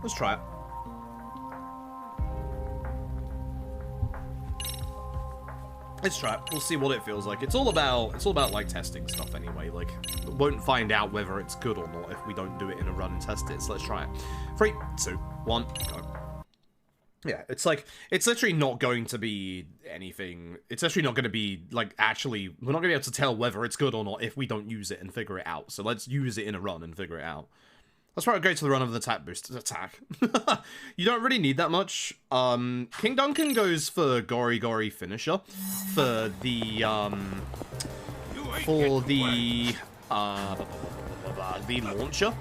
Let's try it. Let's try it. We'll see what it feels like. It's all about like testing stuff anyway. Like, we won't find out whether it's good or not if we don't do it in a run and test it. So let's try it. 3, 2, 1, go. Yeah, it's like, it's literally not going to be anything. It's actually not going to be, like, actually, we're not going to be able to tell whether it's good or not if we don't use it and figure it out. So let's use it in a run and figure it out. Let's probably go to the run of the attack boost. Attack. You don't really need that much. King Duncan goes for Gory Finisher for the launcher.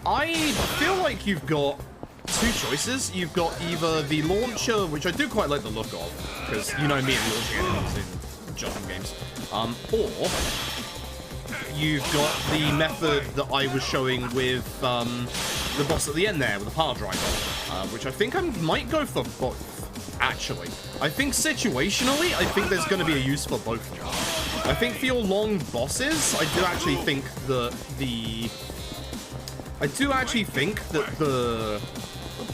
I feel like you've got two choices. You've got either the launcher, which I do quite like the look of, because you know me and launching enemies in jumping games, or you've got the method that I was showing with the boss at the end there, with the power driver, which I think I might go for both, actually. I think situationally, I think there's going to be a use for both of them. I think for your long bosses, I do actually think that the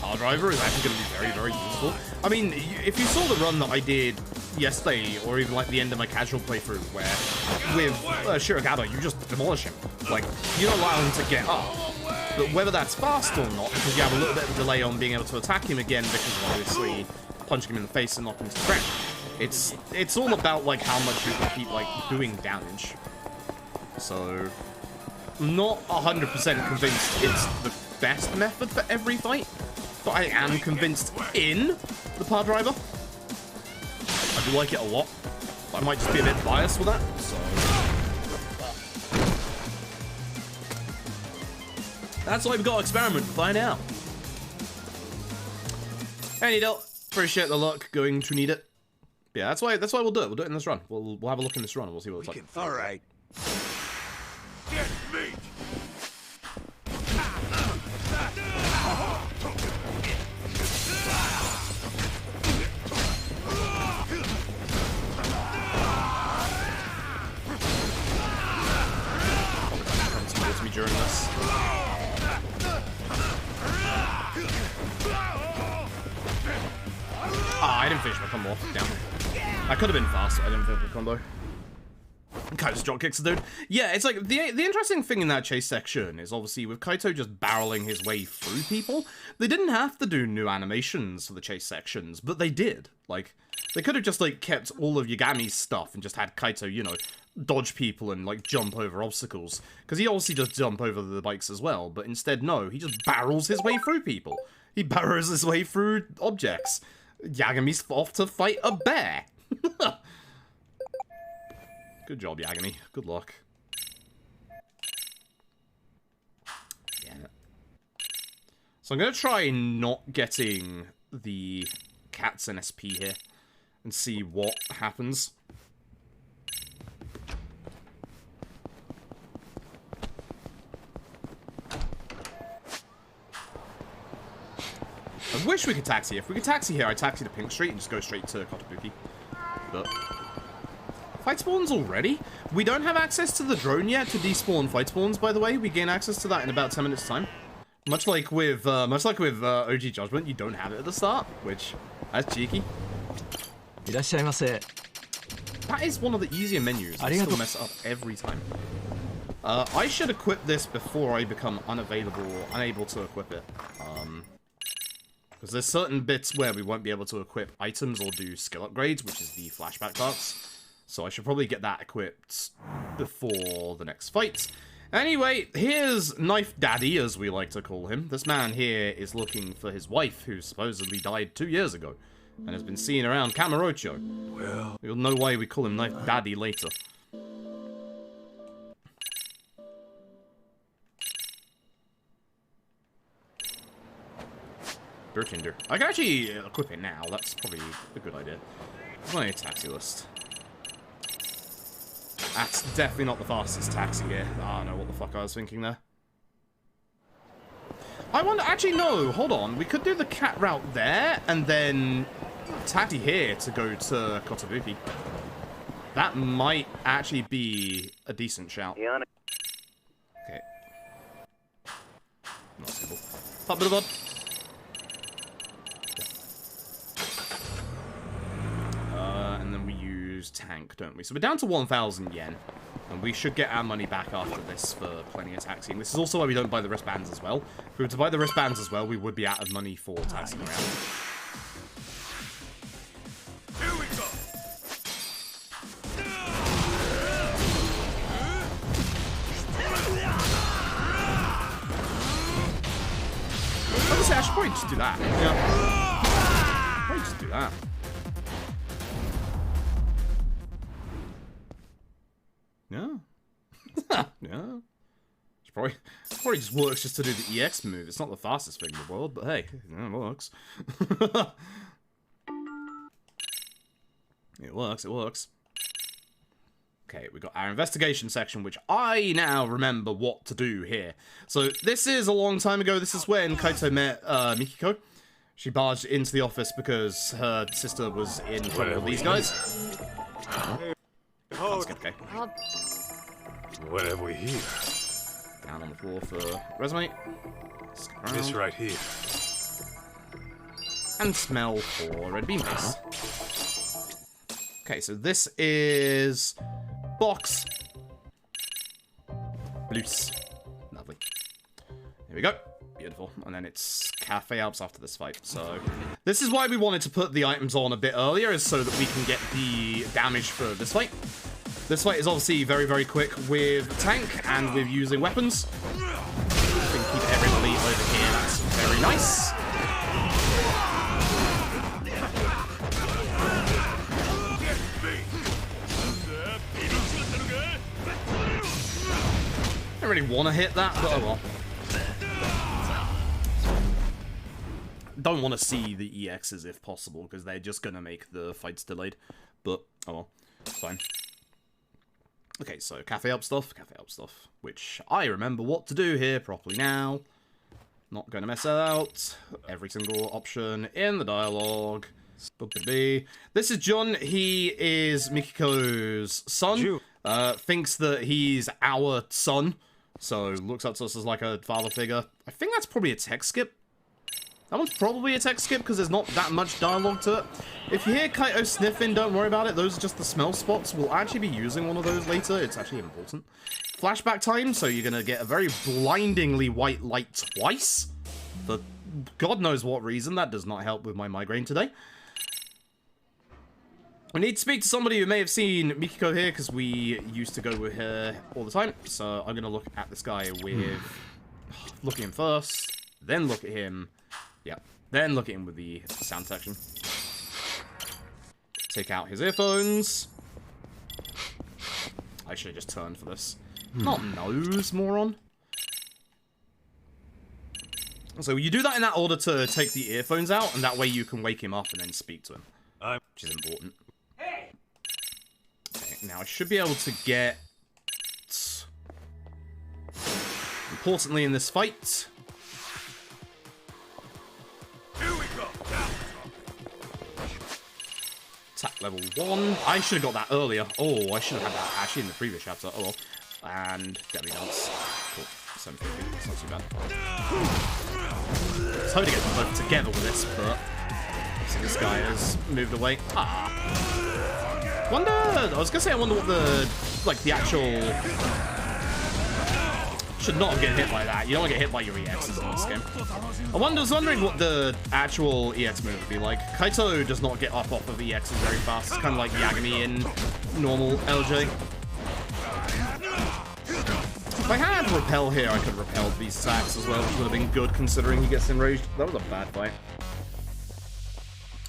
power driver is actually going to be very, very useful. I mean, if you saw the run that I did yesterday, or even like the end of my casual playthrough, where with Shirogado, you just demolish him. Like, you don't allow him to get up. But whether that's fast or not, because you have a little bit of a delay on being able to attack him again, because of obviously punching him in the face and knocking him to the ground. It's all about like how much you can keep like doing damage. So, I'm not 100% convinced it's the best method for every fight, but I am convinced in the power driver. I do like it a lot. I might just be a bit biased with that, so that's why we've got to experiment and find out. Hey, Needle, appreciate the luck. Going to need it. Yeah, that's why we'll do it. We'll do it in this run. We'll have a look in this run and we'll see what it's like. All right. Get me. Me during this. Ah, I didn't finish my combo. Damn. I could have been fast. I didn't finish my combo. Kaito's drop kicks the dude. Yeah, it's like the interesting thing in that chase section is obviously with Kaito just barreling his way through people. They didn't have to do new animations for the chase sections, but they did. Like, they could have just like kept all of Yagami's stuff and just had Kaito, you know, dodge people and like jump over obstacles, because he obviously does jump over the bikes as well, but instead no, he just barrels his way through people. He barrels his way through objects. Yagami's off to fight a bear. Good job, Yagami. Good luck. Yeah. So I'm gonna try not getting the cats and SP here and see what happens. I wish we could taxi. If we could taxi here, I'd taxi to Pink Street and just go straight to Kotobuki. But fight spawns already? We don't have access to the drone yet to despawn fight spawns, by the way. We gain access to that in about 10 minutes time. Much like with OG Judgment, you don't have it at the start, which, that's cheeky. That is one of the easier menus. I still mess it up every time. I should equip this before I become unable to equip it. Because there's certain bits where we won't be able to equip items or do skill upgrades, which is the flashback parts. So I should probably get that equipped before the next fight. Anyway, here's Knife Daddy, as we like to call him. This man here is looking for his wife, who supposedly died 2 years ago, and has been seen around Kamurocho. Well, you'll know why we call him Knife Daddy later. Birkinder. I can actually equip it now. That's probably a good idea. Where's my taxi list? That's definitely not the fastest taxi here. I don't know what the fuck I was thinking there. I wonder... Actually, no. Hold on. We could do the cat route there, and then taxi here to go to Kotobuki. That might actually be a decent shout. Okay. Not simple. Pop bit of and then we use tank, don't we? So we're down to 1,000 yen. And we should get our money back after this for plenty of taxiing. This is also why we don't buy the wristbands as well. If we were to buy the wristbands as well, we would be out of money for taxiing around. Here we go. I should probably just do that. Yeah. Probably just do that. Yeah. Yeah. It probably just works just to do the EX move. It's not the fastest thing in the world, but hey, it works. It works, it works. Okay, we got our investigation section, which I now remember what to do here. So this is a long time ago. This is when Kaito met Mikiko. She barged into the office because her sister was in trouble with these guys. Okay. What have we here? Down on the floor for resume. This right here. And smell for red bean base. Okay, so this is box. Loose. Lovely. Here we go. Beautiful. And then it's Cafe Alps after this fight. So this is why we wanted to put the items on a bit earlier, is so that we can get the damage for this fight. This fight is obviously very, very quick with tank and with using weapons. We can keep everybody over here. That's very nice. I don't really want to hit that, but oh well. Don't want to see the EXs if possible, because they're just going to make the fights delayed. But, oh well. Fine. Okay, so Cafe Up stuff, which I remember what to do here properly now. Not going to mess that out. Every single option in the dialogue. This is Jun. He is Mikiko's son. Thinks that he's our son, so looks up to us as like a father figure. I think that's probably a text skip. That one's probably a text skip because there's not that much dialogue to it. If you hear Kaito sniffing, don't worry about it. Those are just the smell spots. We'll actually be using one of those later. It's actually important. Flashback time, so you're going to get a very blindingly white light twice. For God knows what reason. That does not help with my migraine today. I need to speak to somebody who may have seen Mikiko here, because we used to go with her all the time. So I'm going to look at this guy with... Look at him first, then look at him... Yeah, then look at him with the sound section. Take out his earphones. I should have just turned for this. Not nose, moron. So you do that in that order to take the earphones out, and that way you can wake him up and then speak to him. Which is important. Okay, now I should be able to get... Importantly in this fight... Attack level 1. I should have got that earlier. Oh, I should have had that actually in the previous chapter. Oh well. And Deadly Dance. Cool. 750. It's not too bad. I was hoping to get them both together with this, but so this guy has moved away. Ah. Wonder. I was gonna say I wonder what the actual. Should not get hit by that. You don't want to get hit by your EXs in this game. I was wondering what the actual EX move would be like. Kaito does not get up off of EXs very fast. It's kind of like Yagami in normal LJ. If I had Repel here, I could have repelled these attacks as well, which would have been good considering he gets enraged. That was a bad fight.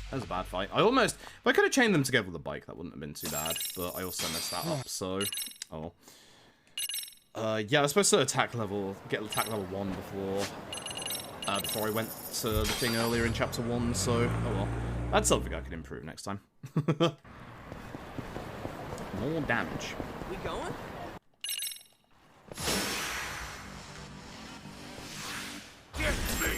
That was a bad fight. If I could have chained them together with a bike, that wouldn't have been too bad. But I also messed that up, so... Oh. Yeah, I was supposed to get attack level 1 before I went to the thing earlier in chapter 1, so, oh well. That's something I could improve next time. More damage. We going? Get me!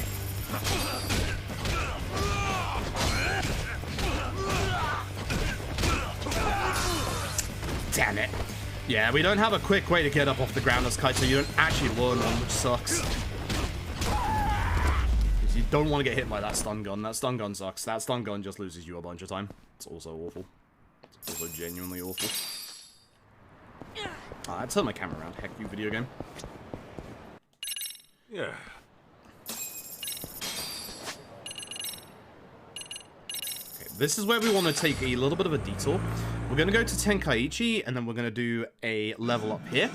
Damn it. Yeah, we don't have a quick way to get up off the ground as Kaito. You don't actually learn one, which sucks. don't want to get hit by that stun gun. That stun gun sucks. That stun gun just loses you a bunch of time. It's also awful. It's also genuinely awful. I turn my camera around. Heck you, video game. Yeah. Okay, this is where we want to take a little bit of a detour. We're going to go to Tenkaichi, and then we're going to do a level up here.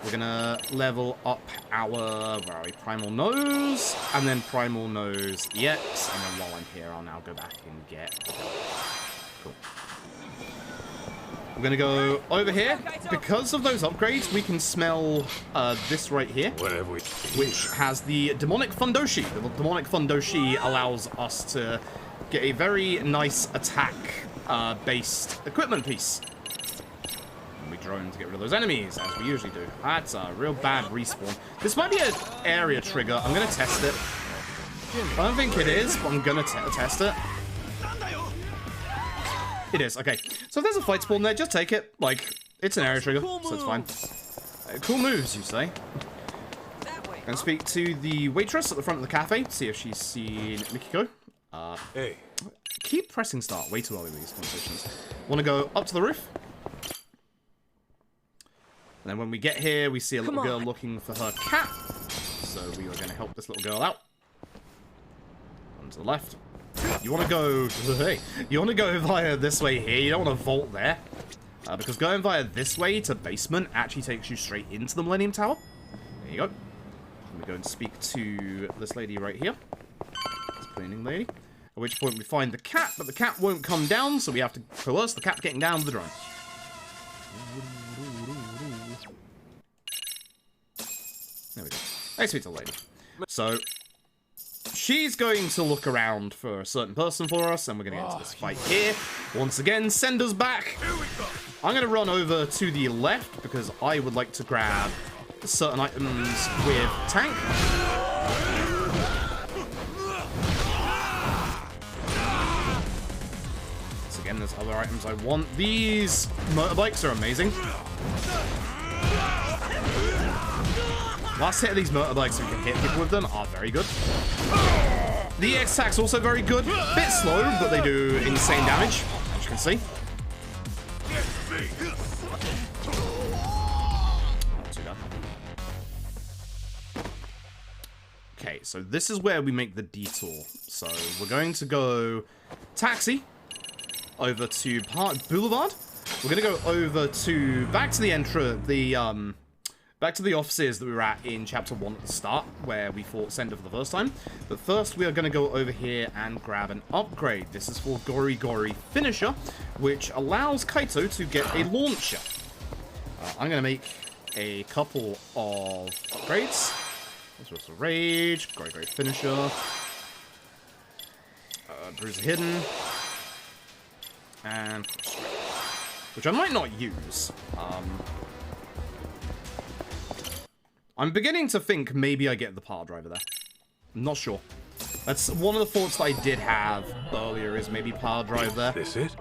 We're going to level up our, where are we, Primal Nose, and then Primal Nose EX, and then while I'm here, I'll now go back and get... Cool. We're going to go over here. Because of those upgrades, we can smell this right here, which has the Demonic Fundoshi. The Demonic Fundoshi allows us to get a very nice attack-based equipment piece. And we drone to get rid of those enemies, as we usually do. That's a real bad respawn. This might be an area trigger. I'm going to test it. I don't think it is, but I'm going to test it. It is, okay. So if there's a fight spawn there, just take it. Like, it's an area trigger, so it's fine. Cool moves, you say? Gonna speak to the waitress at the front of the cafe, see if she's seen Mikiko. Hey. Keep pressing start, way too early with these conversations. Wanna go up to the roof? And then when we get here, we see a little girl looking for her cat. So we are gonna help this little girl out. On to the left. You want to go... Hey, you want to go via this way here. You don't want to vault there. Because going via this way to basement actually takes you straight into the Millennium Tower. There you go. I'm going to go and speak to this lady right here. This cleaning lady. At which point we find the cat, but the cat won't come down, so we have to coerce the cat getting down to the drone. There we go. Hey, sweet little lady. So... she's going to look around for a certain person for us, and we're going to get into this fight here. Once again, send us back. I'm going to run over to the left, because I would like to grab certain items with tank. Once again, there's other items I want. These motorbikes are amazing. Last hit of these motorbikes, we can hit people with them, are very good. The EX attack's also very good. Bit slow, but they do insane damage, as you can see. Not too bad. Okay, so this is where we make the detour. So we're going to go taxi over to Boulevard. We're going to go over to back to the back to the offices that we were at in Chapter 1 at the start, where we fought Sender for the first time. But first, we are going to go over here and grab an upgrade. This is for Gori Gori Finisher, which allows Kaito to get a launcher. I'm going to make a couple of upgrades. This was a Rage, Gori Gori Finisher, Bruiser Hidden, and which I might not use. I'm beginning to think maybe I get the power driver there. I'm not sure. That's one of the thoughts that I did have earlier, is maybe power drive there. This it?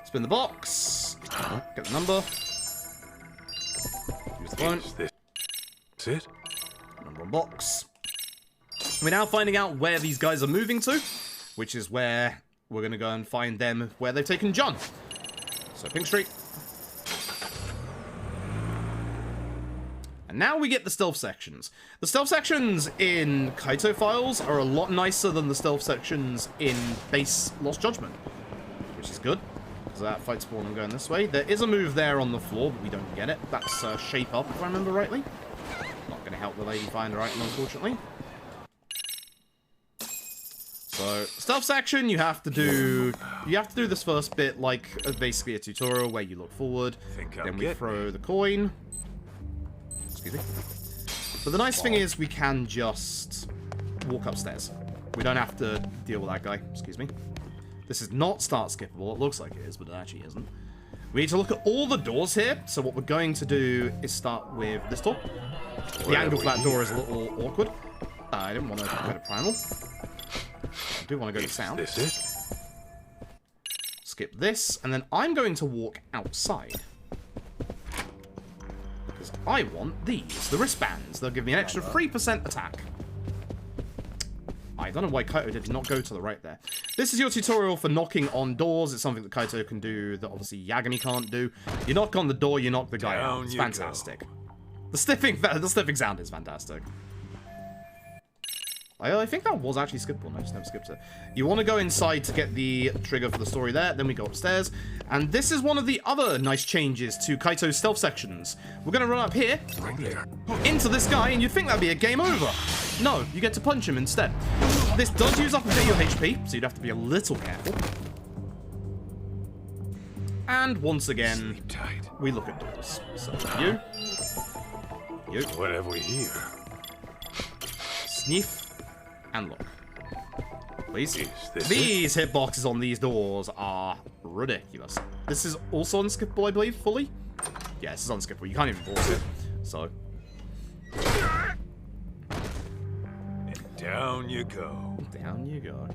Spin the box. Get the number. Use the phone. This it? Number on box. We're now finding out where these guys are moving to, which is where we're going to go and find them where they've taken John. So Pink Street. And now we get the stealth sections. The stealth sections in Kaito Files are a lot nicer than the stealth sections in base Lost Judgment, which is good. So that fight spawn, I'm going this way. There is a move there on the floor, but we don't get it. That's shape up, if I remember rightly. Not going to help the lady find her item, unfortunately. So stealth section, you have to do this first bit like basically a tutorial where you look forward, then we throw the coin. Excuse me. But the nice thing is we can just walk upstairs. We don't have to deal with that guy. Excuse me. This is not start skippable. It looks like it is, but it actually isn't. We need to look at all the doors here. So what we're going to do is start with this door. The angle for that door is a little awkward. I didn't want to go to Primal. I do want to go to Sound. This it? Skip this, and then I'm going to walk outside. Because I want these, the wristbands. They'll give me an extra 3% attack. I don't know why Kaito did not go to the right there. This is your tutorial for knocking on doors. It's something that Kaito can do that obviously Yagami can't do. You knock on the door, you knock the guy out. It's fantastic. The sniffing sound is fantastic. I think that was actually skippable. No, I just never skipped it. You want to go inside to get the trigger for the story there. Then we go upstairs. And this is one of the other nice changes to Kaito's stealth sections. We're going to run up here into this guy, and you'd think that'd be a game over. No, you get to punch him instead. This does use up a bit of your HP, so you'd have to be a little careful. And once again, we look at doors. So you. What have we here? Sniff. And look. Please. These hitboxes on these doors are ridiculous. This is also unskippable, I believe, fully? Yeah, this is unskippable. You can't even force it. So. And down you go. Down you go.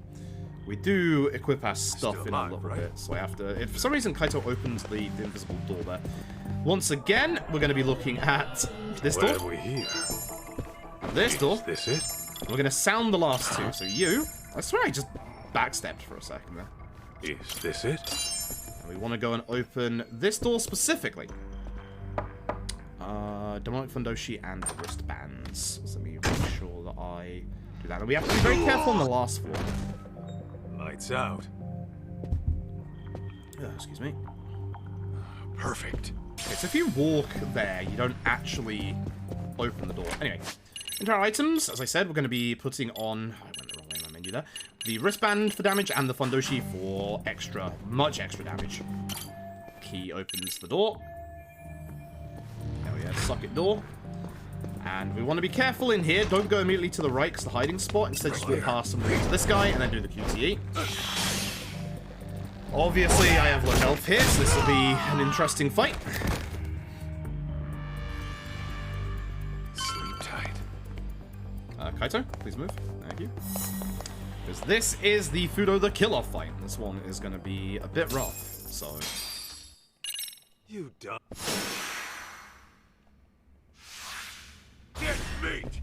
We do equip our stuff in a little bit, so I have to... If for some reason Kaito opens the invisible door there. Once again, we're going to be looking at this door. What have we here? And this door. Is this it? We're going to sound the last two. So you... I swear I just backstepped for a second there. Is this it? And we want to go and open this door specifically. Demonic Fundoshi and wristbands. So let me make sure that I do that. And we have to be very careful on the last floor. Lights out. Excuse me. Perfect. Okay, so if you walk there, you don't actually open the door. Anyway, into our items, as I said, we're going to be putting on... I went the wrong way in my menu there. The wristband for damage and the Fundoshi for extra, much extra damage. Key opens the door. There we go, socket door. And we want to be careful in here. Don't go immediately to the right, because the hiding spot. Instead, just walk past and move to this guy, and then do the QTE. Obviously, I have low health here, so this will be an interesting fight. Sleep tight. Kaito, please move. Thank you. Because this is the Fudo the Killer fight. This one is going to be a bit rough, so... You dumb. Get meat!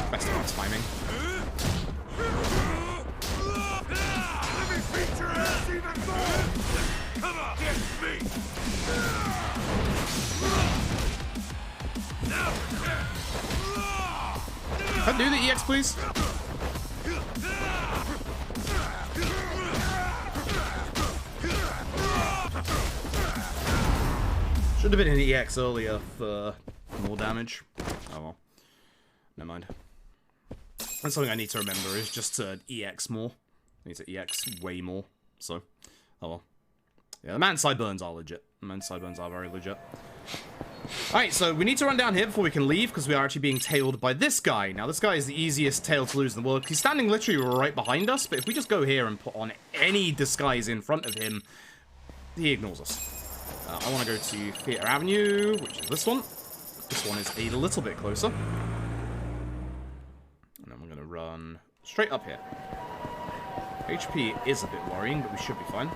Best of our timing. Let me beat your ass even more! Come on! Get meat! Can I do the EX, please? Should have been an EX earlier for more damage. Oh well. Never mind. That's something I need to remember, is just to EX more. I need to EX way more. So, oh well. Yeah, the man sideburns are legit. The man sideburns are very legit. Alright, so we need to run down here before we can leave, because we are actually being tailed by this guy. Now, this guy is the easiest tail to lose in the world. He's standing literally right behind us, but if we just go here and put on any disguise in front of him, he ignores us. I want to go to Theatre Avenue, which is this one. This one is a little bit closer. And then we're going to run straight up here. HP is a bit worrying, but we should be fine.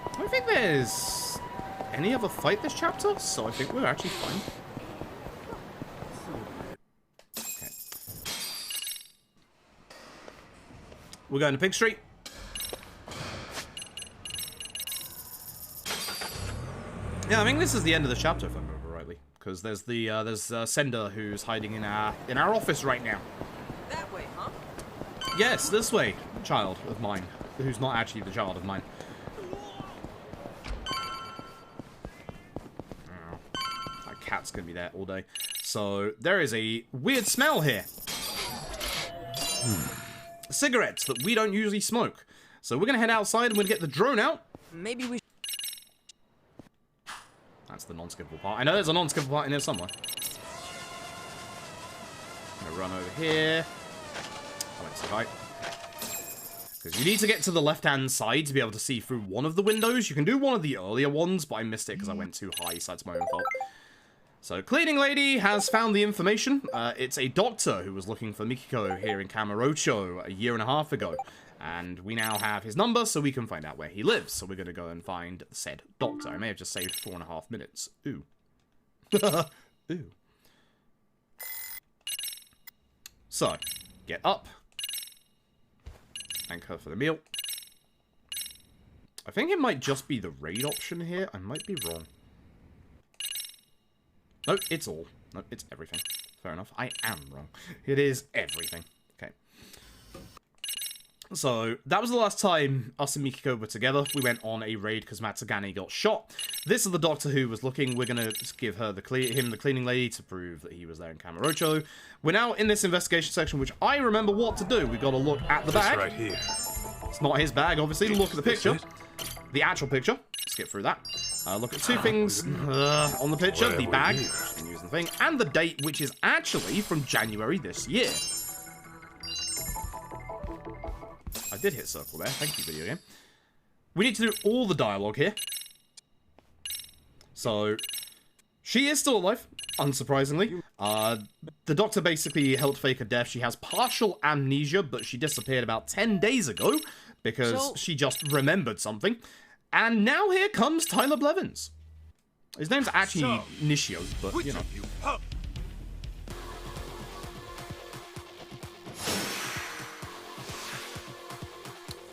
I don't think there's any other fight this chapter, so I think we're actually fine. Okay. We're going to Pig Street. Yeah, I think this is the end of the chapter, if I remember rightly, because there's the Sender who's hiding in our office right now. That way, huh? Yes, this way, child of mine, who's not actually the child of mine. Oh, that cat's gonna be there all day. So there is a weird smell here. Cigarettes that we don't usually smoke. So we're gonna head outside and we're gonna get the drone out. Maybe we. That's the non-skippable part. I know there's a non-skippable part in here somewhere. I'm gonna run over here. I went so high. Because you need to get to the left-hand side to be able to see through one of the windows. You can do one of the earlier ones, but I missed it because I went too high, so that's my own fault. So, cleaning lady has found the information. It's a doctor who was looking for Mikiko here in Kamurocho a year and a half ago. And we now have his number, so we can find out where he lives. So we're going to go and find said doctor. I may have just saved 4.5 minutes. Ooh. Ooh. So, get up. Anchor for the meal. I think it might just be the raid option here. I might be wrong. No, it's all. No, it's everything. Fair enough. I am wrong. It is everything. Okay. So, that was the last time us and Mikiko were together. We went on a raid because Matsugane got shot. This is the doctor who was looking. We're going to give her the cleaning lady to prove that he was there in Kamurocho. We're now in this investigation section, which I remember what to do. We got to look at the bag. Right here. It's not his bag, obviously. Look at the picture. The actual picture. Skip through that. Look at two things on the picture. The bag, using the thing, and the date, which is actually from January this year. I did hit circle there. Thank you, video game. We need to do all the dialogue here. So, she is still alive, unsurprisingly. The doctor basically helped fake her death. She has partial amnesia, but she disappeared about 10 days ago because she just remembered something. And now here comes Tyler Blevins. His name's actually Nishio, but, you know.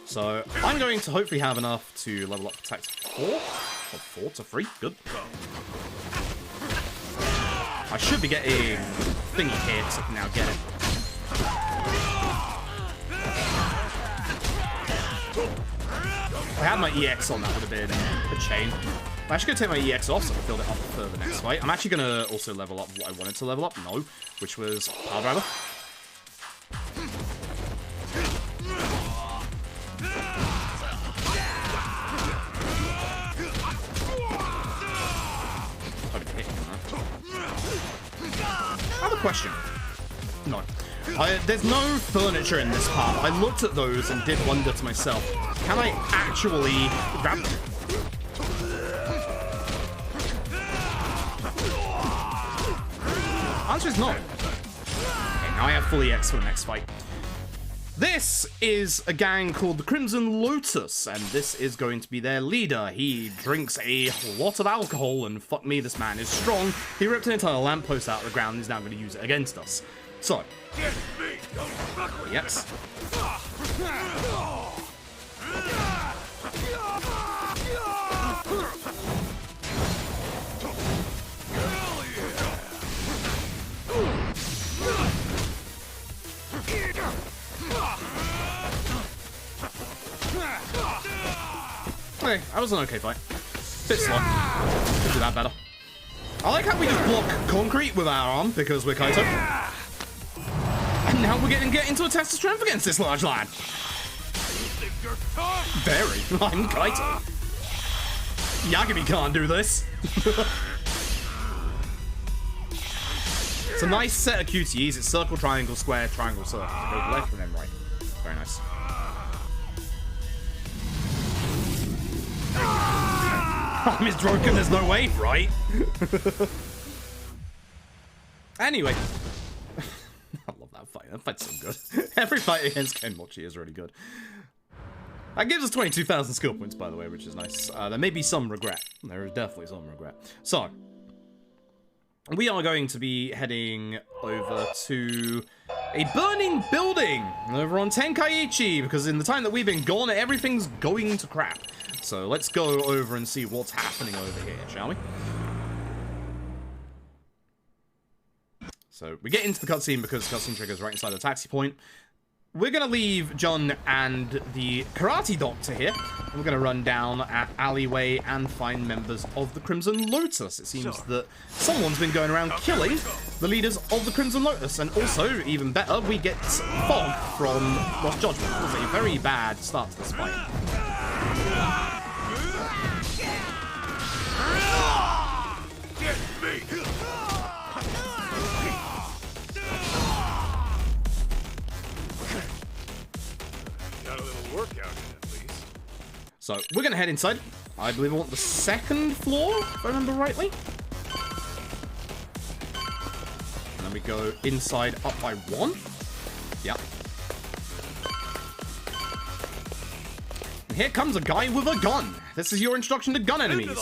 So, I'm going to hopefully have enough to level up attack to 4. Or 4 to 3. Good. I should be getting thingy hits. I can now get it. If I had my EX on, that would have been a chain. I'm actually going to take my EX off so I can build it up for the next fight. I'm actually going to also level up what I wanted to level up. No. Which was Power Driver. I have a question. No. There's no furniture in this part. I looked at those and did wonder to myself, can I actually grab them? Answer is no. Okay, now I have full EX for the next fight. This is a gang called the Crimson Lotus, and this is going to be their leader. He drinks a lot of alcohol, and fuck me, this man is strong. He ripped an entire lamppost out of the ground and is now going to use it against us. So, yes. Okay, that was an okay fight. Bit slow. Could do that better. I like how we just block concrete with our arm because we're Kaito. And now we're getting into a test of strength against this large lad. Very. I'm Kaito. Yagami can't do this. It's a nice set of QTEs. It's circle, triangle, square, triangle, circle. Go left and then right. Very nice. I'm as broken, there's no way, right? Anyway. I love that fight. That fight's so good. Every fight against Kenmochi is really good. That gives us 22,000 skill points, by the way, which is nice. There may be some regret. There is definitely some regret. So, we are going to be heading over to a burning building over on Tenkaichi, because in the time that we've been gone, everything's going to crap. So let's go over and see what's happening over here, shall we? So we get into the cutscene because the cutscene triggers right inside the taxi point. We're going to leave John and the karate doctor here. And we're going to run down at alleyway and find members of the Crimson Lotus. It seems that someone's been going around killing the leaders of the Crimson Lotus. And also, even better, we get fog from Lost Judgment. It was a very bad start to this fight. Get me! Got a little workout in at least. So, we're going to head inside. I believe I want the second floor, if I remember rightly. And then we go inside up by 1. Yep. And here comes a guy with a gun. This is your introduction to gun enemies.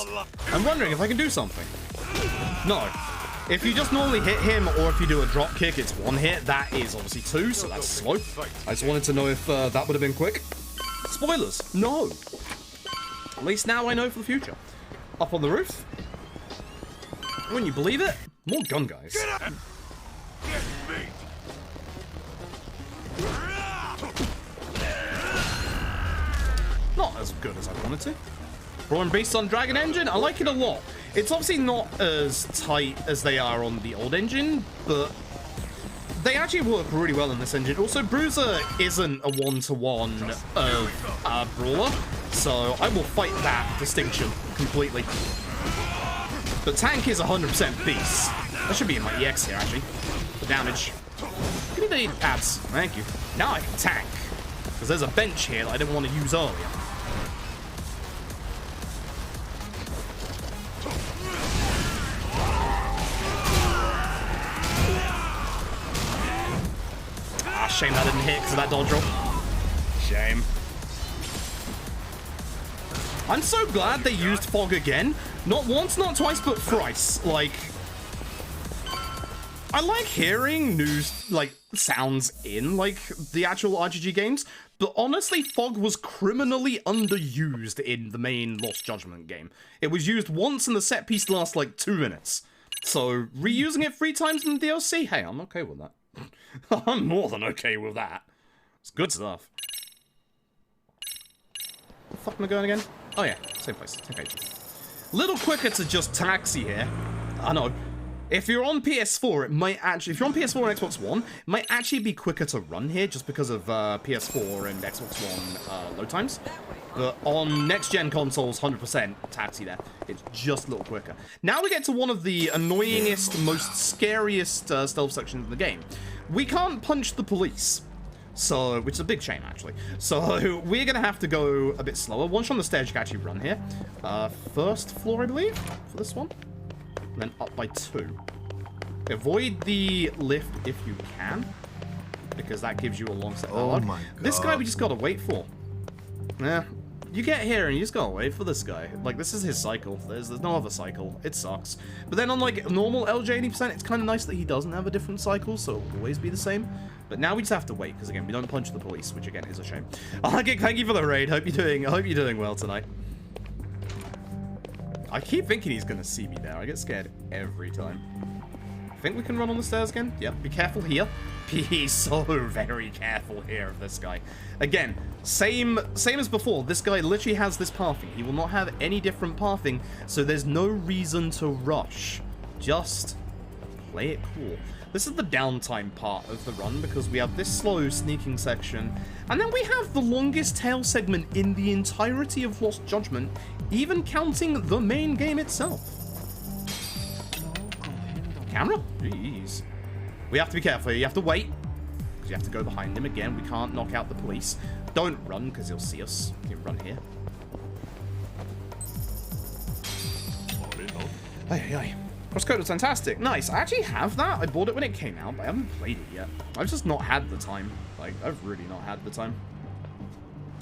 I'm wondering if I can do something. No. If you just normally hit him, or if you do a drop kick, it's 1 hit. That is obviously 2, so that's slow. I just wanted to know if that would have been quick. Spoilers, no. At least now I know for the future. Up on the roof. When you believe it, more gun guys. Not as good as I wanted to. Brawn Beast on Dragon Engine, I like it a lot. It's obviously not as tight as they are on the old engine, but they actually work really well in this engine. Also, Bruiser isn't a one-to-one of Brawler, so I will fight that distinction completely. But Tank is 100% Beast. That should be in my EX here, actually. The damage. Give me the ads. Thank you. Now I can tank. Because there's a bench here that I didn't want to use earlier. Shame that didn't hit because of that dodge roll. Shame. I'm so glad they used fog again. Not once, not twice, but thrice. Like, I like hearing news, like, sounds in, like, the actual RGG games, but honestly, fog was criminally underused in the main Lost Judgment game. It was used once and the set piece lasts, like, 2 minutes. So, reusing it 3 times in the DLC? Hey, I'm okay with that. I'm more than okay with that. It's good stuff. Where the fuck am I going again? Oh yeah, same place. Okay. Little quicker to just taxi here. I know. If you're on PS4, it might actually... If you're on PS4 and Xbox One, it might actually be quicker to run here just because of PS4 and Xbox One load times. But on next-gen consoles, 100% taxi there. It's just a little quicker. Now we get to one of the annoyingest, most scariest stealth sections in the game. We can't punch the police. So, which is a big shame, actually. So, we're going to have to go a bit slower. Once you're on the stairs, you can actually run here. First floor, I believe, for this one. And then up by 2. Avoid the lift if you can, because that gives you a long set. Oh my God. This guy we just got to wait for. Yeah. You get here and you just gotta wait for this guy. Like, this is his cycle. There's no other cycle. It sucks. But then on, like, normal LJ 80%, it's kind of nice that he doesn't have a different cycle, so it'll always be the same. But now we just have to wait, because, again, we don't punch the police, which, again, is a shame. Thank you for the raid. I hope you're doing well tonight. I keep thinking he's gonna see me there. I get scared every time. I think we can run on the stairs again. Yep, be careful here. Be so very careful here of this guy. Again, same as before. This guy literally has this pathing. He will not have any different pathing, so there's no reason to rush. Just play it cool. This is the downtime part of the run, because we have this slow sneaking section, and then we have the longest tail segment in the entirety of Lost Judgment, even counting the main game itself. Camera? Jeez. We have to be careful. You have to wait, because you have to go behind him again. We can't knock out the police. Don't run, because he'll see us. You can run here. Aye, aye. Crosscode was fantastic. Nice. I actually have that. I bought it when it came out, but I haven't played it yet. I've just not had the time. Like, I've really not had the time.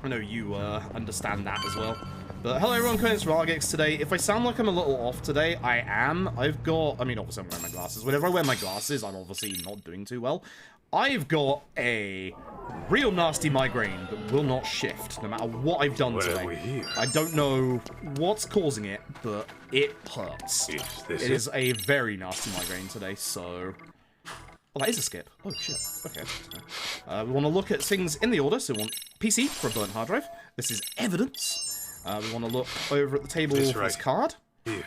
I know you understand that as well. But hello everyone, it's Rargix today. If I sound like I'm a little off today, I am. I mean, obviously I'm wearing my glasses. Whenever I wear my glasses, I'm obviously not doing too well. I've got a real nasty migraine that will not shift, no matter what I've done today. I don't know what's causing it, but it hurts. It is a very nasty migraine today, so... Oh, that is a skip. Oh, shit. Okay. We want to look at things in the order, so we want PC for a burnt hard drive. This is evidence. We want to look over at the table for this card.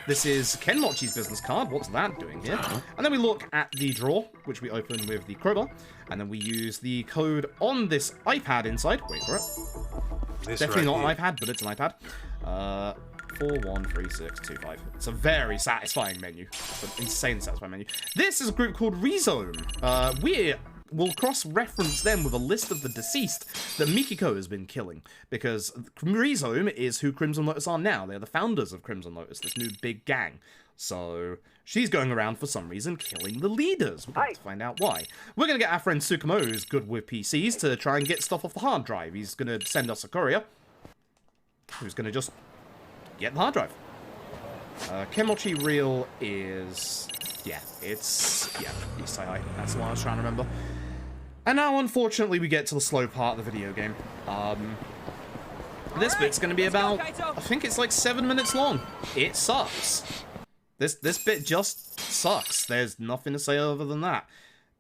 This is Kenmochi's business card. What's that doing here? And then we look at the drawer, which we open with the crowbar. And then we use the code on this iPad inside. Wait for it. Definitely not an iPad, but it's an iPad. 413625. It's a very satisfying menu. It's an insane satisfying menu. This is a group called Rhizome. We'll cross-reference them with a list of the deceased that Mikiko has been killing, because Rhizome is who Crimson Lotus are now. They're the founders of Crimson Lotus, this new big gang. So she's going around for some reason killing the leaders. We're going to find out why. We're going to get our friend Tsukumo, who's good with PCs, to try and get stuff off the hard drive. He's going to send us a courier who's going to just get the hard drive. Kenmochi Reel is Yeah, it's... Yeah, East High. That's what I was trying to remember. And now, unfortunately, we get to the slow part of the video game. This bit's going to be about... I think it's like 7 minutes long. It sucks. This bit just sucks. There's nothing to say other than that.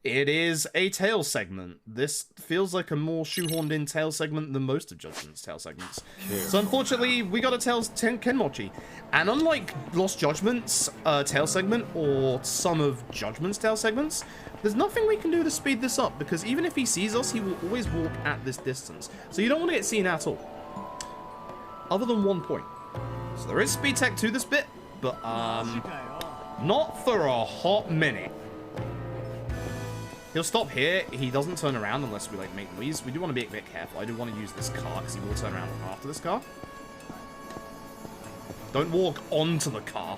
It is a tail segment. This feels like a more shoehorned in tail segment than most of Judgment's tail segments. So unfortunately, we got a tail Kenmochi. And unlike Lost Judgment's tail segment, or some of Judgment's tail segments, there's nothing we can do to speed this up, because even if he sees us, he will always walk at this distance. So you don't want to get seen at all. Other than one point. So there is speed tech to this bit, but not for a hot minute. He'll stop here. He doesn't turn around unless we, like, make noise. We do want to be a bit careful. I do want to use this car, because he will turn around after this car. Don't walk onto the car.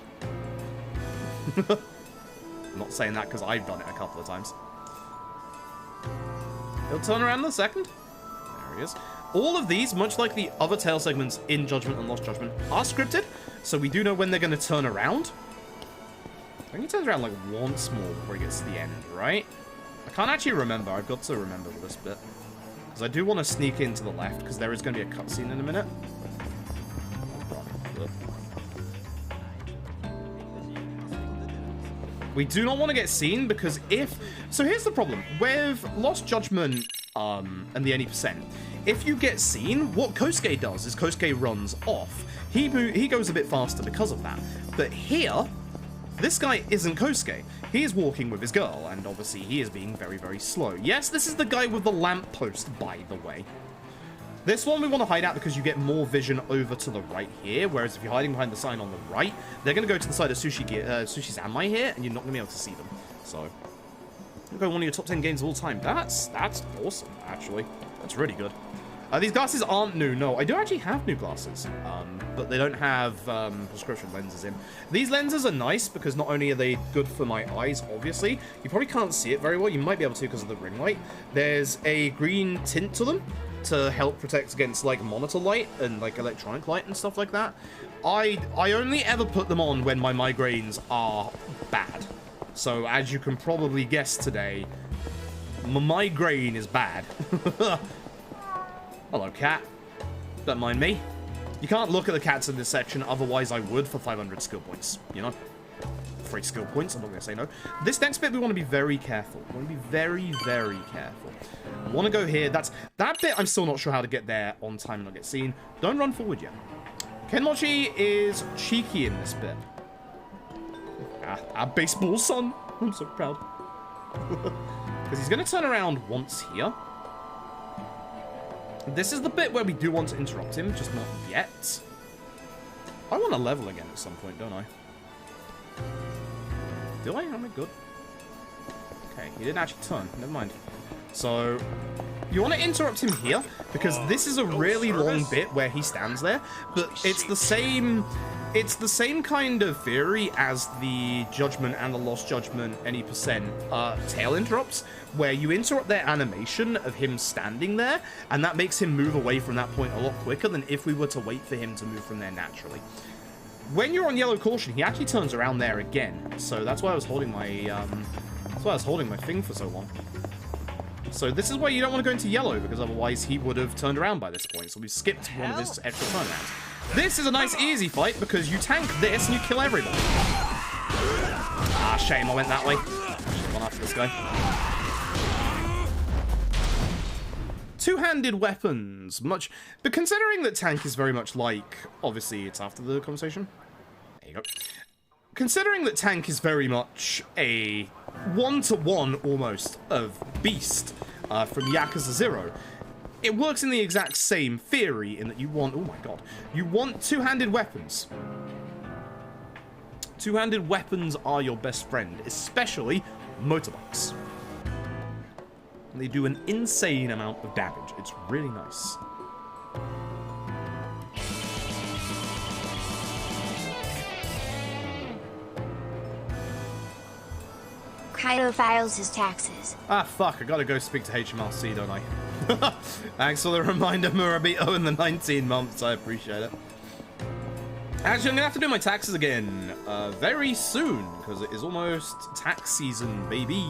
I'm not saying that because I've done it a couple of times. He'll turn around in a second. There he is. All of these, much like the other tail segments in Judgment and Lost Judgment, are scripted, so we do know when they're going to turn around. I think he turns around, like, once more before he gets to the end, right? I can't actually remember. I've got to remember this bit. Because I do want to sneak into the left, because there is going to be a cutscene in a minute. We do not want to get seen, because if... So here's the problem. With Lost Judgment and the any percent, if you get seen, what Kosuke does is Kosuke runs off. He goes a bit faster because of that. But here, this guy isn't Kosuke. He is walking with his girl, and obviously he is being very, very slow. Yes, this is the guy with the lamppost, by the way. This one we want to hide out because you get more vision over to the right here, whereas if you're hiding behind the sign on the right, they're going to go to the side of Sushi Zanmai here, and you're not going to be able to see them. So, go one of your top 10 games of all time. That's awesome, actually. That's really good. These glasses aren't new. No, I do actually have new glasses, but they don't have prescription lenses in. These lenses are nice because not only are they good for my eyes, obviously, you probably can't see it very well. You might be able to because of the ring light. There's a green tint to them to help protect against, like, monitor light and, like, electronic light and stuff like that. I only ever put them on when my migraines are bad. So, as you can probably guess today, my migraine is bad. Hello, cat. Don't mind me. You can't look at the cats in this section, otherwise I would for 500 skill points, you know? 3 skill points, I'm not going to say no. This next bit, we want to be very careful. We want to be very, very careful. I want to go here. That bit, I'm still not sure how to get there on time and not get seen. Don't run forward yet. Kenmochi is cheeky in this bit. Baseball, son. I'm so proud. Because he's going to turn around once here. This is the bit where we do want to interrupt him, just not yet. I want to level again at some point, don't I? Do I? Am I good? Okay, he didn't actually turn. Never mind. So, you want to interrupt him here, because this is a really long bit where he stands there, but it's the same kind of theory as the Judgment and the Lost Judgment any percent tail interrupts, where you interrupt their animation of him standing there, and that makes him move away from that point a lot quicker than if we were to wait for him to move from there naturally. When you're on yellow caution, he actually turns around there again, so that's why I was holding my thing for so long. So this is why you don't want to go into yellow, because otherwise he would have turned around by this point, so we've skipped one of his extra turnarounds. This is a nice easy fight, because you tank this and you kill everybody. Ah, shame I went that way. Just one after this guy. Two-handed weapons, but considering that tank is very much like, obviously it's after the conversation. There you go. Considering that tank is very much a one-to-one almost of Beast from Yakuza 0, it works in the exact same theory in that you want, oh my god, you want two-handed weapons. Two-handed weapons are your best friend, especially motorbikes. And they do an insane amount of damage. It's really nice. Kaito Files his taxes. Ah, fuck, I gotta go speak to HMRC, don't I? Thanks for the reminder, Murabito, in the 19 months. I appreciate it. Actually, I'm gonna have to do my taxes again very soon, because it is almost tax season, baby.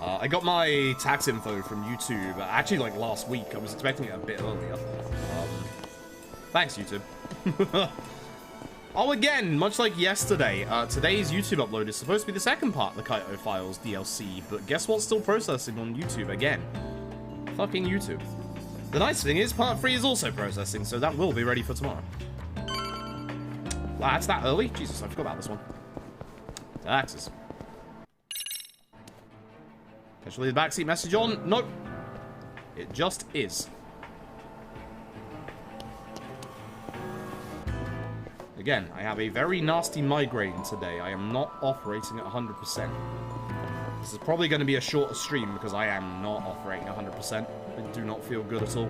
I got my tax info from YouTube, actually, like, last week. I was expecting it a bit earlier. Thanks, YouTube. Oh, again, much like yesterday, today's YouTube upload is supposed to be the second part of the Kaito Files DLC, but guess what's still processing on YouTube again? Fucking YouTube. The nice thing is, part 3 is also processing, so that will be ready for tomorrow. Wow, it's that early? Jesus, I forgot about this one. Taxes. Can I leave the backseat message on? Nope. It just is. Again, I have a very nasty migraine today. I am not operating at 100%. This is probably going to be a shorter stream because I am not operating 100%. I do not feel good at all.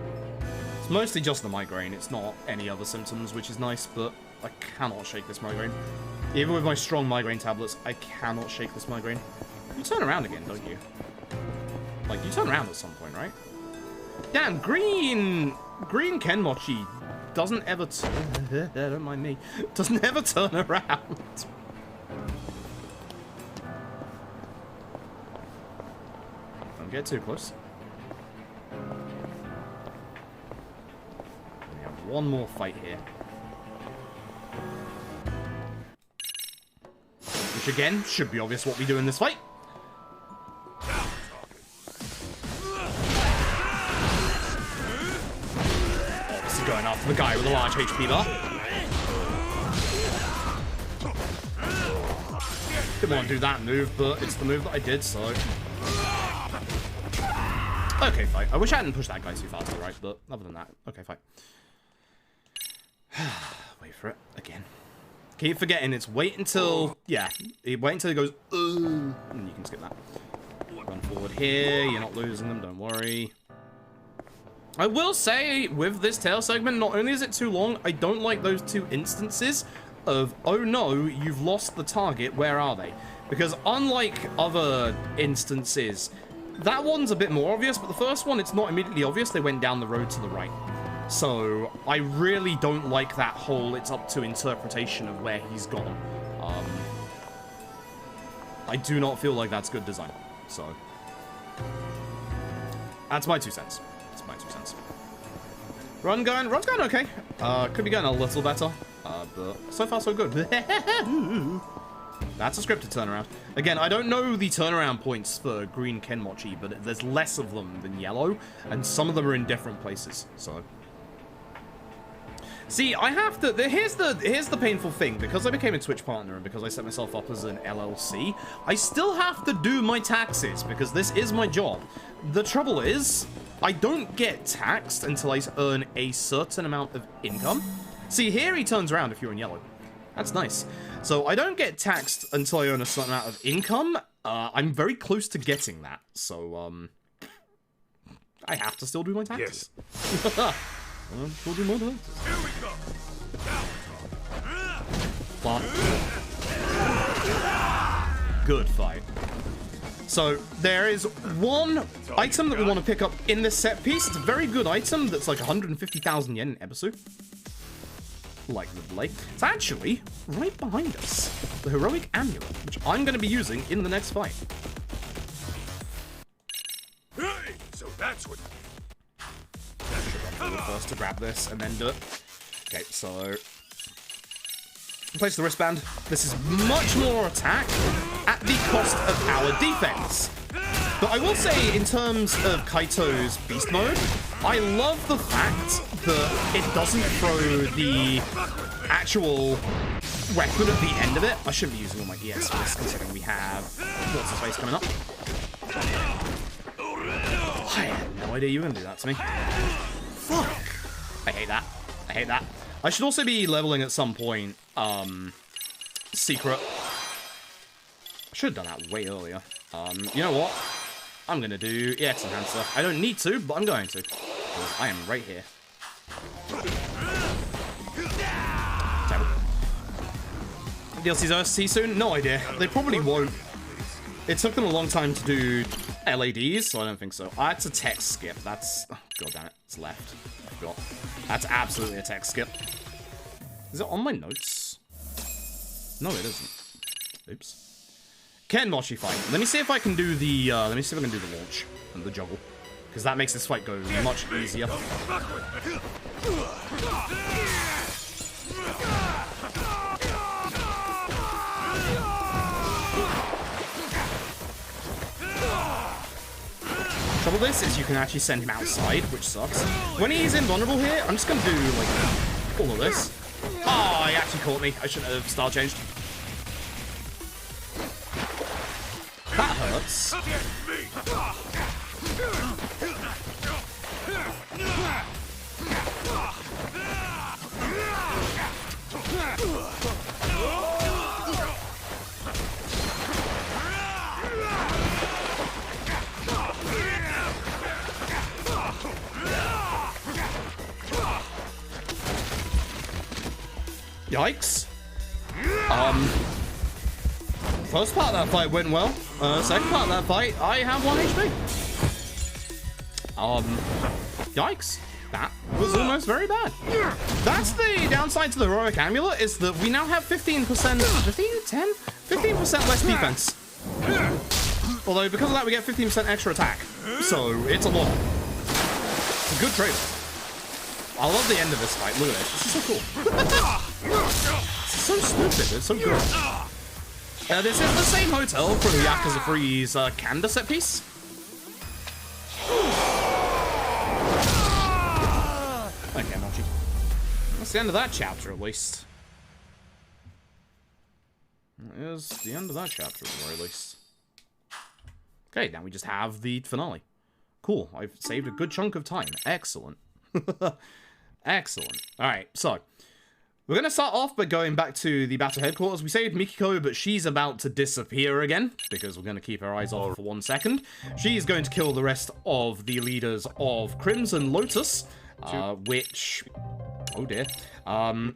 It's mostly just the migraine. It's not any other symptoms, which is nice, but I cannot shake this migraine. Even with my strong migraine tablets, I cannot shake this migraine. You turn around again, don't you? Like, you turn around at some point, right? Damn, green Kenmochi doesn't ever turn... Don't mind me. Doesn't ever turn around. Don't get too close. We have one more fight here. Which, again, should be obvious what we do in this fight. Obviously going after the guy with a large HP bar. Didn't want to do that move, but it's the move that I did, so... Okay, fight. I wish I hadn't pushed that guy too fast, right? But other than that, okay, fight. Wait for it. Again. Keep forgetting it's wait until... Yeah, wait until it goes... and you can skip that. Run forward here. You're not losing them, don't worry. I will say, with this tail segment, not only is it too long, I don't like those two instances of, oh no, you've lost the target, where are they? Because unlike other instances, that one's a bit more obvious, but the first one, it's not immediately obvious. They went down the road to the right. So, I really don't like that whole, it's up to interpretation of where he's gone. I do not feel like that's good design. So, that's my 2 cents. That's my 2 cents. Run's going okay. Could be going a little better, but so far so good. That's a scripted turnaround. Again, I don't know the turnaround points for green Kenmochi, but there's less of them than yellow, and some of them are in different places, so... See, I have to... Here's the painful thing. Because I became a Twitch partner and because I set myself up as an LLC, I still have to do my taxes because this is my job. The trouble is, I don't get taxed until I earn a certain amount of income. See, here he turns around if you're in yellow. That's nice. So I don't get taxed until I earn a certain amount of income. I'm very close to getting that. So, I have to still do my taxes. Yes. Still do my taxes. Here we go. But good fight. So there is one item that we want to pick up in this set piece. It's a very good item that's like 150,000 yen in episode. Like the delay. It's actually right behind us. The heroic amulet, which I'm going to be using in the next fight. Hey, so that's what... First to grab this and then do it. Okay, so place the wristband. This is much more attack at the cost of our defense. But I will say, in terms of Kaito's beast mode, I love the fact that it doesn't throw the actual weapon at the end of it. I shouldn't be using all my EX for this, considering we have what's his face coming up. I had no idea you were gonna do that to me. Fuck. I hate that. I hate that. I should also be leveling at some point, secret. I should have done that way earlier. You know what? I'm gonna do EX Enhancer. I don't need to, but I'm going to. Because I am right here. DLC's OST soon? No idea. They probably won't. It took them a long time to do LADs, so I don't think so. That's a text skip. That's... Oh, God damn it. It's left. I forgot. That's absolutely a text skip. Is it on my notes? No, it isn't. Oops. Ken Mochi fight. Let me see if I can do the, launch and the juggle. Because that makes this fight go much easier. Trouble with this is you can actually send him outside, which sucks. When he's invulnerable here, I'm just gonna do, like, all of this. Oh, he actually caught me. I shouldn't have style changed. That hurts. Yikes. First part of that fight went well. Second part of that fight, I have 1 HP. Yikes. That was almost very bad. That's the downside to the heroic amulet, is that we now have 15%, 15% less defense. Although, because of that, we get 15% extra attack. So, it's a lot. It's a good trade-off. I love the end of this fight. Look at this. This is so cool. It's so stupid. It's so good. This is the same hotel from Yakuza 3's Kanda set piece. Okay, Mochi. That's the end of that chapter, at least. That is the end of that chapter, at the very least. Okay, now we just have the finale. Cool. I've saved a good chunk of time. Excellent. Excellent. Alright, so we're going to start off by going back to the battle headquarters. We saved Mikiko, but she's about to disappear again, because we're going to keep our eyes off for 1 second. She's going to kill the rest of the leaders of Crimson Lotus, which... Oh dear.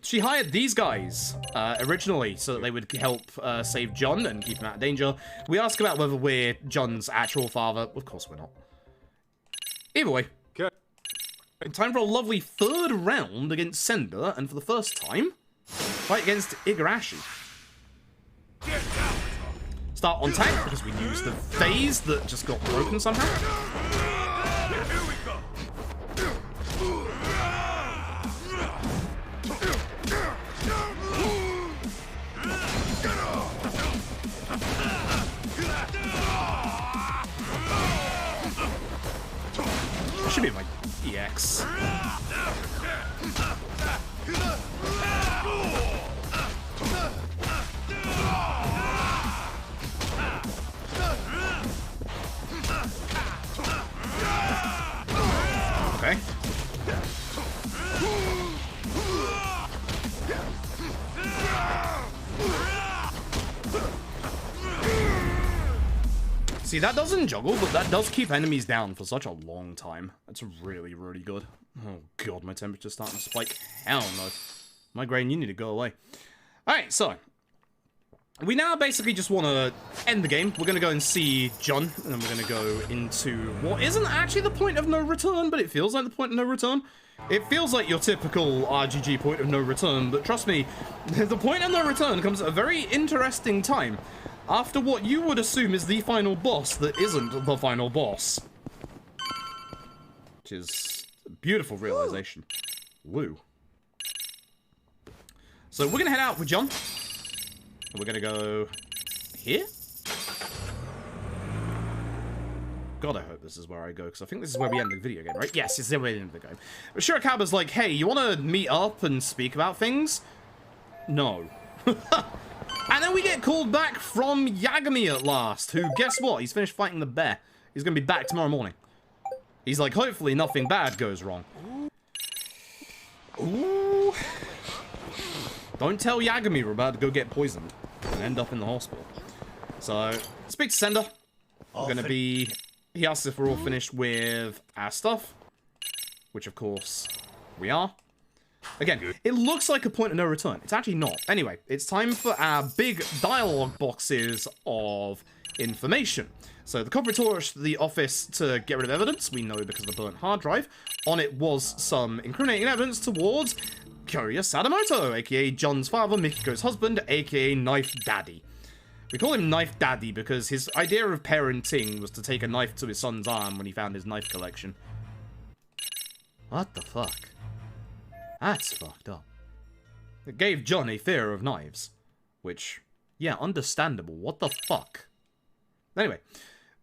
She hired these guys originally so that they would help save John and keep him out of danger. We ask about whether we're John's actual father. Of course we're not. Either way. Time for a lovely 3rd round against Senda, and for the first time, fight against Igarashi. Start on tank, because we used the phase that just got broken somehow. Here we go. That should be my EX. Okay. See, that doesn't juggle, but that does keep enemies down for such a long time. That's really, really good. Oh god, my temperature's starting to spike. Hell no. Migraine, you need to go away. Alright, so. We now basically just want to end the game. We're going to go and see John, and then we're going to go into what isn't actually the point of no return, but it feels like the point of no return. It feels like your typical RGG point of no return, but trust me, the point of no return comes at a very interesting time. After what you would assume is the final boss that isn't the final boss. Which is a beautiful realization. Woo. So we're going to head out with John. We're going to go here. God, I hope this is where I go, because I think this is where we end the video game, right? Yes, it's where we end the game. But Shirakawa's like, hey, you want to meet up and speak about things? No. And then we get called back from Yagami at last, who, guess what? He's finished fighting the bear. He's going to be back tomorrow morning. He's like, hopefully nothing bad goes wrong. Ooh. Don't tell Yagami we're about to go get poisoned and end up in the hospital. So, speak to Senda. We're going to be... He asks if we're all finished with our stuff. Which, of course, we are. Again, it looks like a point of no return. It's actually not. Anyway, it's time for our big dialogue boxes of information. So the corporate torched the office to get rid of evidence. We know because of the burnt hard drive. On it was some incriminating evidence towards Kyoya Sadamoto, aka John's father, Mikiko's husband, aka Knife Daddy. We call him Knife Daddy because his idea of parenting was to take a knife to his son's arm when he found his knife collection. What the fuck? That's fucked up. It gave John a fear of knives. Which, yeah, understandable. What the fuck? Anyway,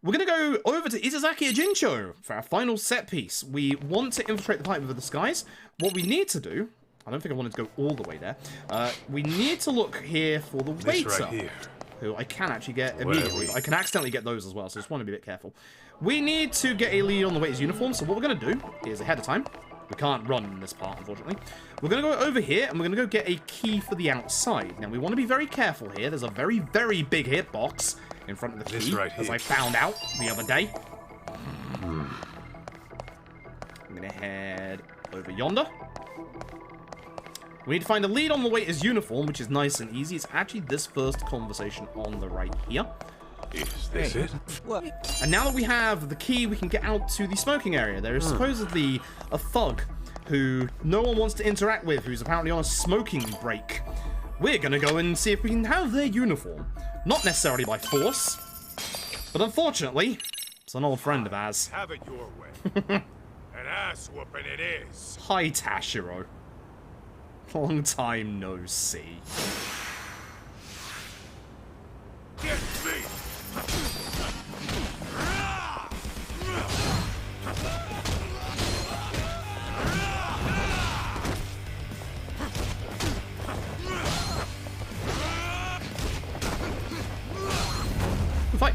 we're going to go over to Itazaki Ejincho for our final set piece. We want to infiltrate the pipe with the skies. What we need to do... I don't think I wanted to go all the way there. We need to look here for the waiter. This right here. Who I can actually get immediately. But I can accidentally get those as well, so I just want to be a bit careful. We need to get a lead on the waiter's uniform, so what we're going to do is, ahead of time... We can't run in this part, unfortunately. We're going to go over here, and we're going to go get a key for the outside. Now, we want to be very careful here. There's a very, very big hitbox in front of the key, as I found out the other day. I'm going to head over yonder. We need to find a lead on the waiter's uniform, which is nice and easy. It's actually this first conversation on the right here. Is this it? What? And now that we have the key, we can get out to the smoking area. There is supposedly a thug who no one wants to interact with, who's apparently on a smoking break. We're going to go and see if we can have their uniform. Not necessarily by force, but unfortunately, it's an old friend of ours. Have it your way. An ass whooping it is. Hi, Tashiro. Long time no see. Get me! Fight.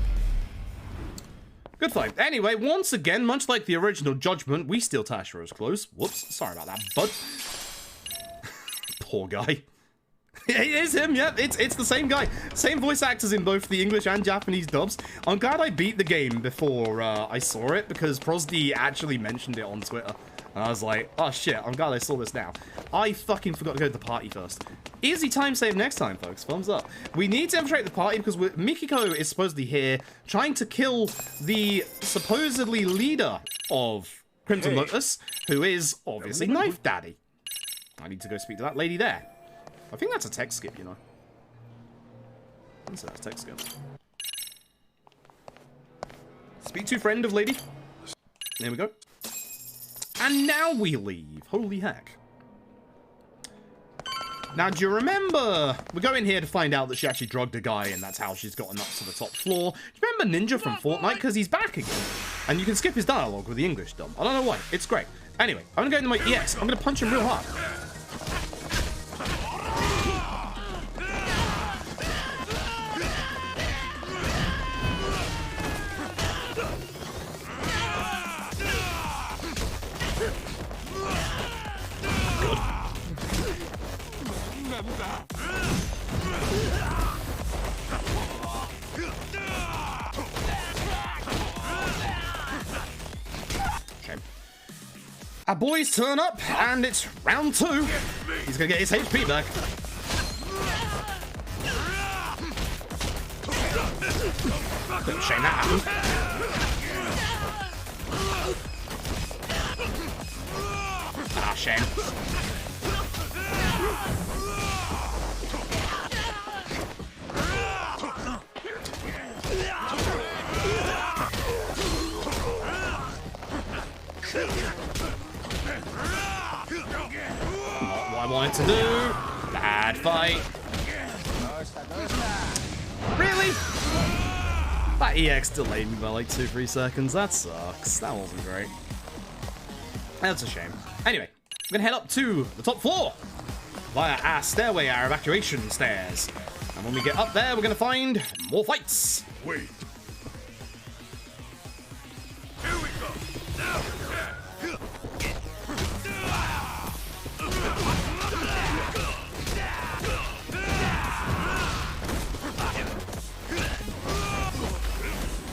Good fight. Anyway, once again, much like the original Judgment, we steal Tashiro's clothes. Whoops, sorry about that, bud. Poor guy. It is him, yeah, it's the same guy. Same voice actors in both the English and Japanese dubs. I'm glad I beat the game before I saw it, because Prosdy actually mentioned it on Twitter. And I was like, oh shit, I'm glad I saw this now. I fucking forgot to go to the party first. Easy time save next time, folks. Thumbs up. We need to infiltrate the party because Mikiko is supposedly here trying to kill the supposedly leader of Crimson Lotus, who is obviously Knife Daddy. I need to go speak to that lady there. I think that's a text skip, you know. That's a text skip. Speak to friend of lady. There we go. And now we leave. Holy heck. Now, do you remember... We're going here to find out that she actually drugged a guy, and that's how she's gotten up to the top floor. Do you remember Ninja from Fortnite? Because he's back again. And you can skip his dialogue with the English dub. I don't know why. It's great. Anyway, I'm going to go into my EX. I'm going to punch him real hard. Our boys turn up, and it's round 2. He's gonna get his HP back. Bit of a shame that happened. Ah, shame. Not what I wanted to do. Bad fight. Really? That EX delayed me by like 2-3 seconds. That sucks. That wasn't great. That's a shame. Anyway, we're gonna head up to the top floor via our stairway, our evacuation stairs. And when we get up there, we're gonna find more fights. Wait. Here we go. Now.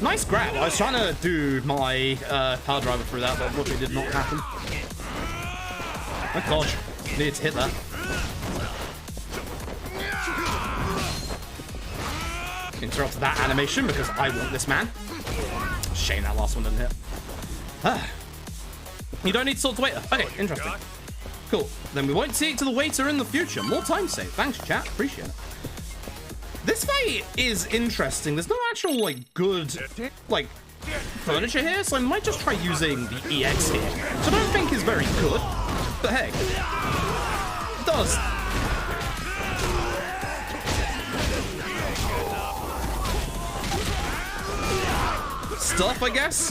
Nice grab. I was trying to do my power driver through that, but unfortunately did not happen. Oh gosh, needed to hit that. Interrupt that animation because I want this man. Shame that last one didn't hit. You don't need to sort the waiter. Okay, interesting. Cool. Then we won't see it to the waiter in the future. More time saved. Thanks, chat. Appreciate it. This fight is interesting. There's no actual, like, good, like, furniture here, so I might just try using the EX here, which I don't think is very good, but hey, it does. Stuff, I guess.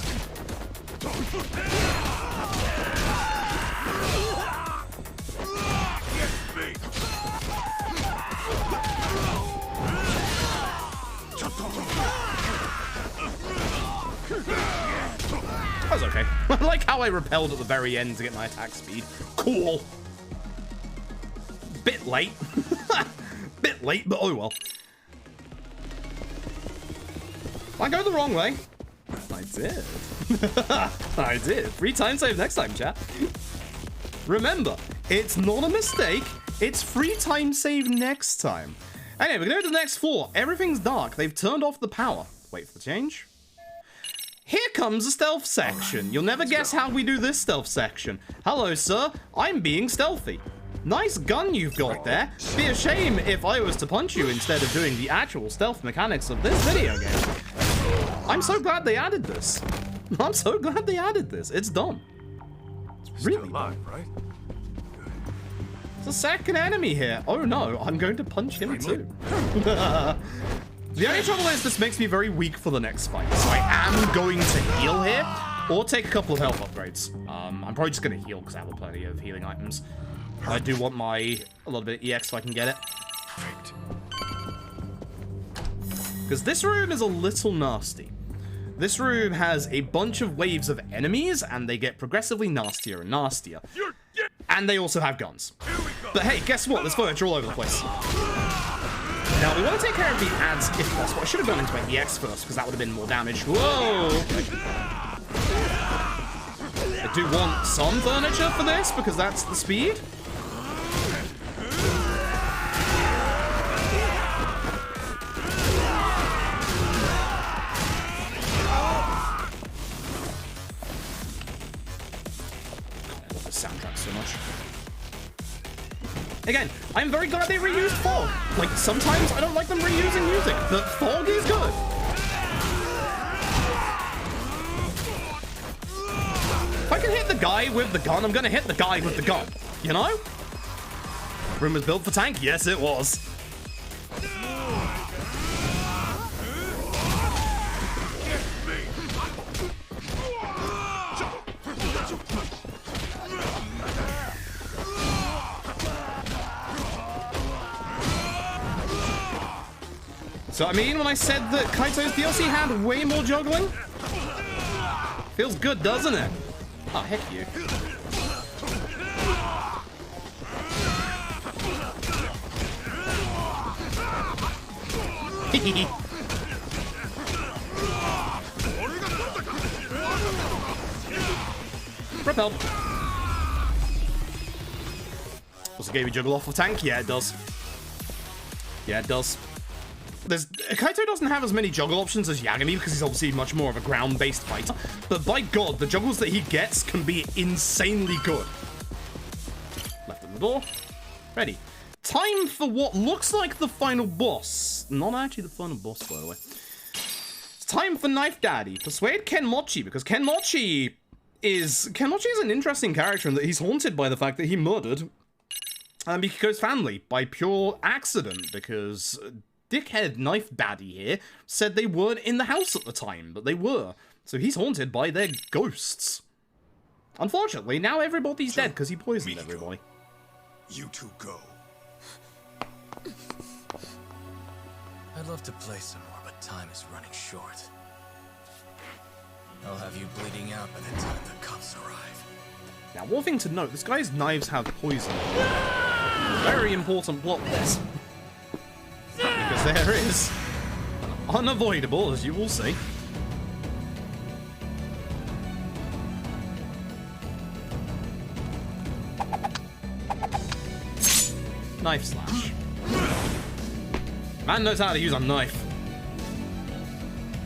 That was okay. I like how I repelled at the very end to get my attack speed. Cool. Bit late. Bit late, but oh well. I go the wrong way. I did. I did. 3 time save next time, chat. Remember, it's not a mistake. It's 3 time save next time. Anyway, we're going to the next floor. Everything's dark. They've turned off the power. Wait for the change. Here comes a stealth section. You'll never guess how we do this stealth section. Hello, sir. I'm being stealthy. Nice gun you've got there. Be a shame if I was to punch you instead of doing the actual stealth mechanics of this video game. I'm so glad they added this. I'm so glad they added this. It's dumb. It's really alive, right? There's a second enemy here. Oh no, I'm going to punch him too. The only trouble is this makes me very weak for the next fight. So I am going to heal here or take a couple of health upgrades. I'm probably just going to heal because I have plenty of healing items. I do want a little bit of EX so I can get it. Because this room is a little nasty. This room has a bunch of waves of enemies and they get progressively nastier and nastier. And they also have guns. But hey, guess what? There's furniture all over the place. Now, we want to take care of the ads if possible. I should have gone into my EX first, because that would have been more damage. Whoa! I do want some furniture for this, because that's the speed. I love this soundtrack so much. Again, I'm very glad they reused fog. Like, sometimes I don't like them reusing music, but fog is good. If I can hit the guy with the gun, I'm gonna hit the guy with the gun. You know? Room was built for tank? Yes, it was. So, I mean, when I said that Kaito's DLC had way more juggling? Feels good, doesn't it? Oh, heck you. Repelled. Also gave me juggle off of tank? Yeah, it does. Yeah, it does. Kaito doesn't have as many juggle options as Yagami because he's obviously much more of a ground-based fighter, but by God, the juggles that he gets can be insanely good. Left in the door. Ready. Time for what looks like the final boss. Not actually the final boss, by the way. It's time for Knife Daddy. Persuade Kenmochi, because Kenmochi is an interesting character in that he's haunted by the fact that he murdered Mikiko's family by pure accident, because dickhead Knife Daddy here said they weren't in the house at the time, but they were. So he's haunted by their ghosts. Unfortunately, now everybody's dead because he poisoned everybody. You two go. I'd love to play some more, but time is running short. I'll have you bleeding out by the time the cops arrive. Now, one thing to note, this guy's knives have poison. Very important plot this. Because there is unavoidable, as you will see. Knife slash. Man knows how to use a knife.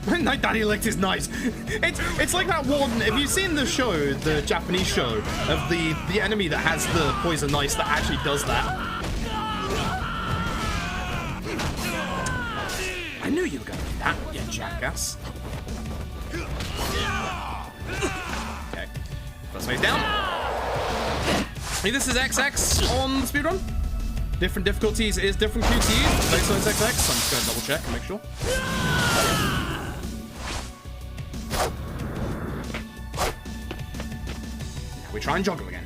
Night Daddy licked his knives. It's like that one. Have you seen the show, the Japanese show of the enemy that has the poison knives that actually does that? I knew you were gonna do that, you jackass. Okay, first phase down. Hey, this is XX on the speedrun. Different difficulties is different QTEs. Based on XX, I'm just gonna double check and make sure. We try and juggle again.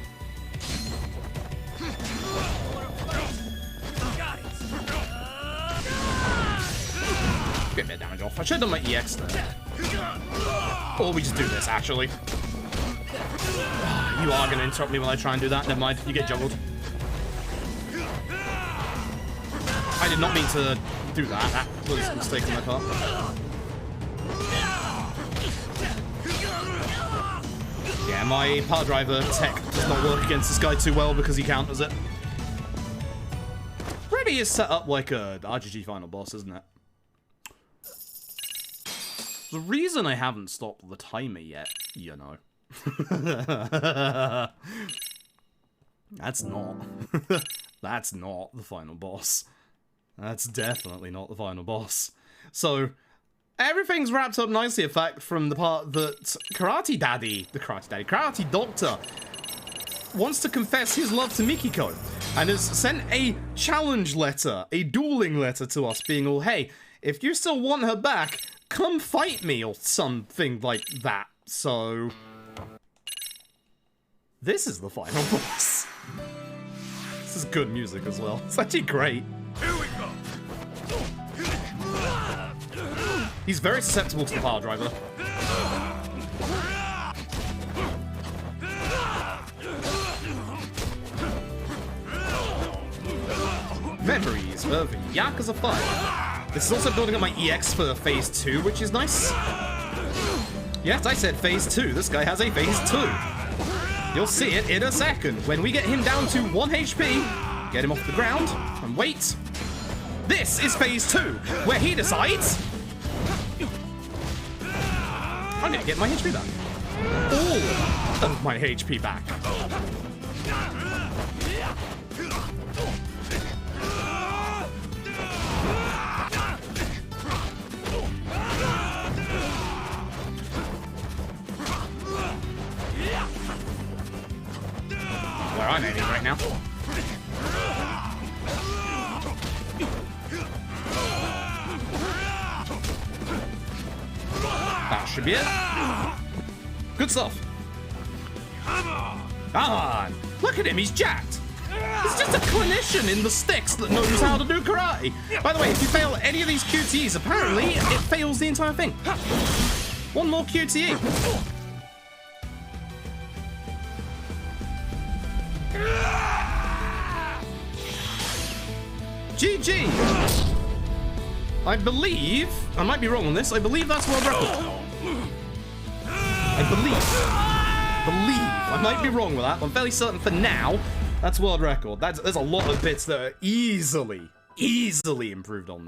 Get a bit of damage off. I should have done my EX there. Or we just do this, actually. You are going to interrupt me while I try and do that. Never mind. You get juggled. I did not mean to do that. That was a mistake on my part. Yeah, my power driver tech does not work against this guy too well because he counters it. Really is set up like a RGG final boss, isn't it? The reason I haven't stopped the timer yet, you know. That's not. That's not the final boss. That's definitely not the final boss. So, everything's wrapped up nicely, in fact, from the part that Karate Doctor wants to confess his love to Mikiko and has sent a challenge letter, a dueling letter to us being all, hey, if you still want her back, come fight me or something like that. So, this is the final boss. This is good music as well. It's actually great. Here we go. He's very susceptible to the power driver. Memories of Yakuza 5. This is also building up my EX for phase 2, which is nice. Yes, I said phase 2. This guy has a phase 2. You'll see it in a second. When we get him down to 1 HP, get him off the ground, and wait. This is phase 2, where he decides... I'm gonna get my HP back. All of my HP back. Where I'm aiming right now. That should be it. Good stuff. Come on. Look at him, he's jacked. He's just a clinician in the sticks that knows how to do karate. By the way, if you fail any of these QTEs, apparently it fails the entire thing. One more QTE. GG. I believe, I might be wrong on this, I believe that's world record. I might be wrong with that, but I'm fairly certain for now, that's world record. There's a lot of bits that are easily improved on that.